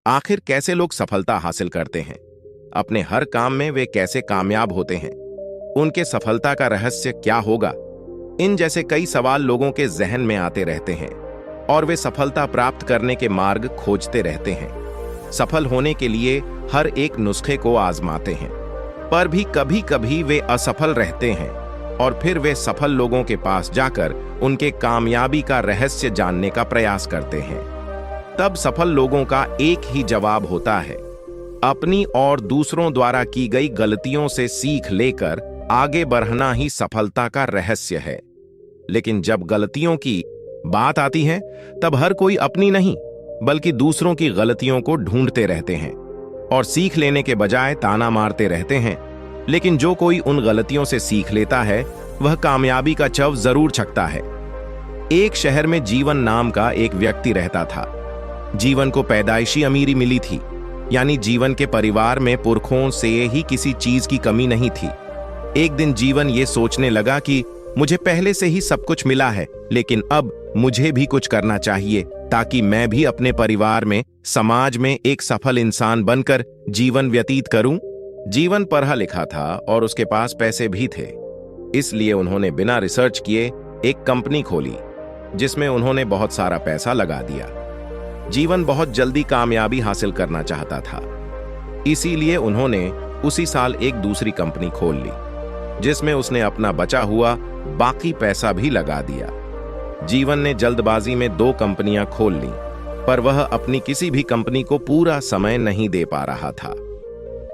आखिर कैसे लोग सफलता हासिल करते हैं? अपने हर काम में वे कैसे कामयाब होते हैं? उनके सफलता का रहस्य क्या होगा? इन जैसे कई सवाल लोगों के जहन में आते रहते हैं और वे सफलता प्राप्त करने के मार्ग खोजते रहते हैं। सफल होने के लिए हर एक नुस्खे को आजमाते हैं, पर भी कभी कभी वे असफल रहते हैं और फिर वे सफल लोगों के पास जाकर उनके कामयाबी का रहस्य जानने का प्रयास करते हैं। तब सफल लोगों का एक ही जवाब होता है, अपनी और दूसरों द्वारा की गई गलतियों से सीख लेकर आगे बढ़ना ही सफलता का रहस्य है। लेकिन जब गलतियों की बात आती है, तब हर कोई अपनी नहीं बल्कि दूसरों की गलतियों को ढूंढते रहते हैं और सीख लेने के बजाय ताना मारते रहते हैं। लेकिन जो कोई उन गलतियों से सीख लेता है, वह कामयाबी का चव जरूर चखता है। एक शहर में जीवन नाम का एक व्यक्ति रहता था। जीवन को पैदाइशी अमीरी मिली थी, यानी जीवन के परिवार में पुरखों से ही किसी चीज की कमी नहीं थी। एक दिन जीवन ये सोचने लगा कि मुझे पहले से ही सब कुछ मिला है, लेकिन अब मुझे भी कुछ करना चाहिए ताकि मैं भी अपने परिवार में, समाज में एक सफल इंसान बनकर जीवन व्यतीत करूं। जीवन पढ़ा लिखा था और उसके पास पैसे भी थे, इसलिए उन्होंने बिना रिसर्च किए एक कंपनी खोली जिसमें उन्होंने बहुत सारा पैसा लगा दिया। जीवन बहुत जल्दी कामयाबी हासिल करना चाहता था, इसीलिए उन्होंने उसी साल एक दूसरी कंपनी खोल ली जिसमें उसने अपना बचा हुआ बाकी पैसा भी लगा दिया। जीवन ने जल्दबाजी में 2 कंपनियां खोल लीं, पर वह अपनी किसी भी कंपनी को पूरा समय नहीं दे पा रहा था।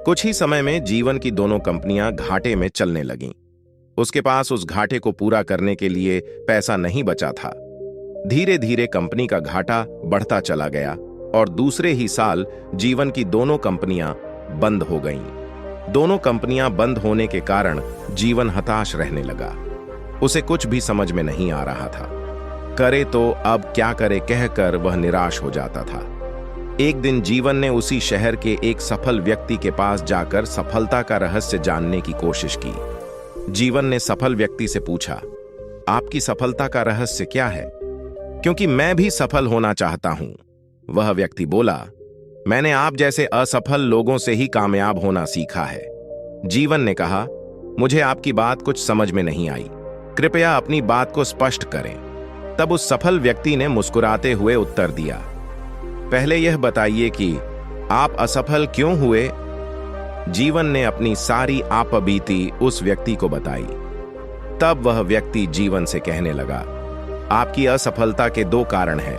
कुछ ही समय में जीवन की दोनों कंपनियां घाटे में चलने लगीं। उसके पास उस घाटे को पूरा करने के लिए पैसा नहीं बचा था। धीरे धीरे कंपनी का घाटा बढ़ता चला गया और दूसरे ही साल जीवन की दोनों कंपनियां बंद हो गईं। दोनों कंपनियां बंद होने के कारण जीवन हताश रहने लगा। उसे कुछ भी समझ में नहीं आ रहा था। करे तो अब क्या करे कहकर वह निराश हो जाता था। एक दिन जीवन ने उसी शहर के एक सफल व्यक्ति के पास जाकर सफलता का रहस्य जानने की कोशिश की। जीवन ने सफल व्यक्ति से पूछा, आपकी सफलता का रहस्य क्या है? क्योंकि मैं भी सफल होना चाहता हूं। वह व्यक्ति बोला, मैंने आप जैसे असफल लोगों से ही कामयाब होना सीखा है। जीवन ने कहा, मुझे आपकी बात कुछ समझ में नहीं आई, कृपया अपनी बात को स्पष्ट करें। तब उस सफल व्यक्ति ने मुस्कुराते हुए उत्तर दिया, पहले यह बताइए कि आप असफल क्यों हुए? जीवन ने अपनी सारी आपबीती उस व्यक्ति को बताई। तब वह व्यक्ति जीवन से कहने लगा, आपकी असफलता के 2 कारण हैं।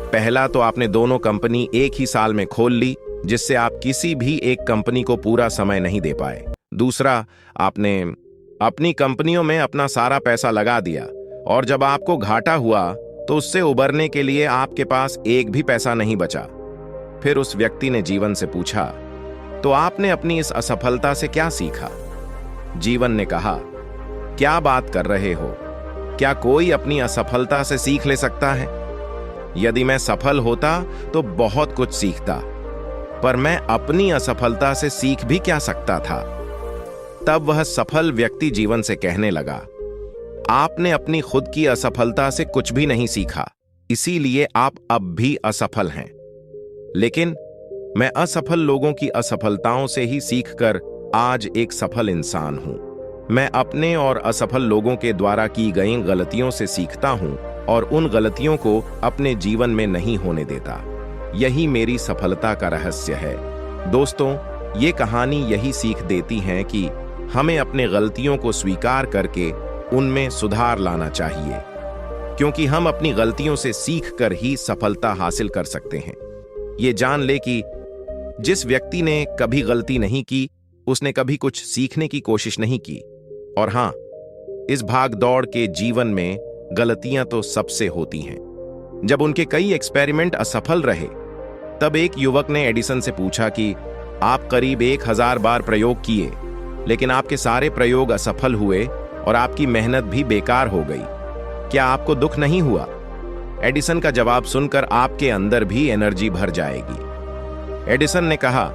पहला तो आपने दोनों कंपनी एक ही साल में खोल ली, जिससे आप किसी भी एक कंपनी को पूरा समय नहीं दे पाए। दूसरा, आपने अपनी कंपनियों में अपना सारा पैसा लगा दिया और जब आपको घाटा हुआ तो उससे उबरने के लिए आपके पास एक भी पैसा नहीं बचा। फिर उस व्यक्ति ने जीवन से पूछा, तो आपने अपनी इस असफलता से क्या सीखा? जीवन ने कहा, क्या बात कर रहे हो? क्या कोई अपनी असफलता से सीख ले सकता है? यदि मैं सफल होता तो बहुत कुछ सीखता, पर मैं अपनी असफलता से सीख भी क्या सकता था? तब वह सफल व्यक्ति जीवन से कहने लगा, आपने अपनी खुद की असफलता से कुछ भी नहीं सीखा, इसीलिए आप अब भी असफल हैं। लेकिन मैं असफल लोगों की असफलताओं से ही सीखकर आज एक सफल इंसान हूं। मैं अपने और असफल लोगों के द्वारा की गई गलतियों से सीखता हूं और उन गलतियों को अपने जीवन में नहीं होने देता। यही मेरी सफलता का रहस्य है। दोस्तों, ये कहानी यही सीख देती है कि हमें अपने गलतियों को स्वीकार करके उनमें सुधार लाना चाहिए, क्योंकि हम अपनी गलतियों से सीखकर ही सफलता हासिल कर सकते हैं। ये जान ले कि जिस व्यक्ति ने कभी गलती नहीं की, उसने कभी कुछ सीखने की कोशिश नहीं की। और हां, इस भाग दौड़ के जीवन में गलतियां तो सबसे होती हैं। जब उनके कई एक्सपेरिमेंट असफल रहे, तब एक युवक ने एडिसन से पूछा कि आप करीब 1000 बार प्रयोग किए, लेकिन आपके सारे प्रयोग असफल हुए और आपकी मेहनत भी बेकार हो गई। क्या आपको दुख नहीं हुआ? एडिसन का जवाब सुनकर आपके अंदर भी एनर्जी भर जाएगी। एडिसन ने कहा,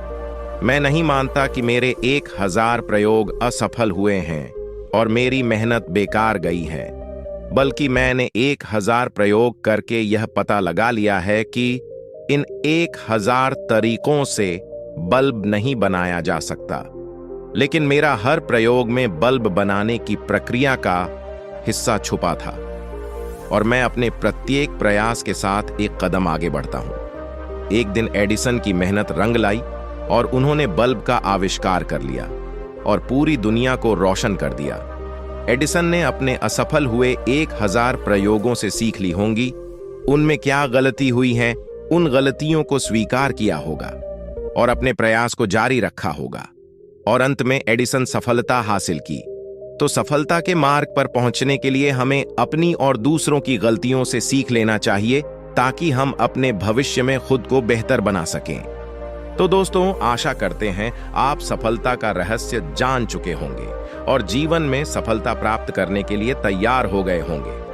मैं नहीं मानता कि मेरे 1000 प्रयोग असफल हुए हैं और मेरी मेहनत बेकार गई है, बल्कि मैंने 1000 प्रयोग करके यह पता लगा लिया है कि इन 1000 तरीकों से बल्ब नहीं बनाया जा सकता, लेकिन मेरा हर प्रयोग में बल्ब बनाने की प्रक्रिया का हिस्सा छुपा था और मैं अपने प्रत्येक प्रयास के साथ एक कदम आगे बढ़ता हूं। एक दिन एडिसन की मेहनत रंग लाई और उन्होंने बल्ब का आविष्कार कर लिया और पूरी दुनिया को रोशन कर दिया। एडिसन ने अपने असफल हुए 1000 प्रयोगों से सीख ली होंगी, उनमें क्या गलती हुई है, उन गलतियों को स्वीकार किया होगा और अपने प्रयास को जारी रखा होगा और अंत में एडिसन सफलता हासिल की। तो सफलता के मार्ग पर पहुंचने के लिए हमें अपनी और दूसरों की गलतियों से सीख लेना चाहिए ताकि हम अपने भविष्य में खुद को बेहतर बना सकें। तो दोस्तों, आशा करते हैं आप सफलता का रहस्य जान चुके होंगे और जीवन में सफलता प्राप्त करने के लिए तैयार हो गए होंगे।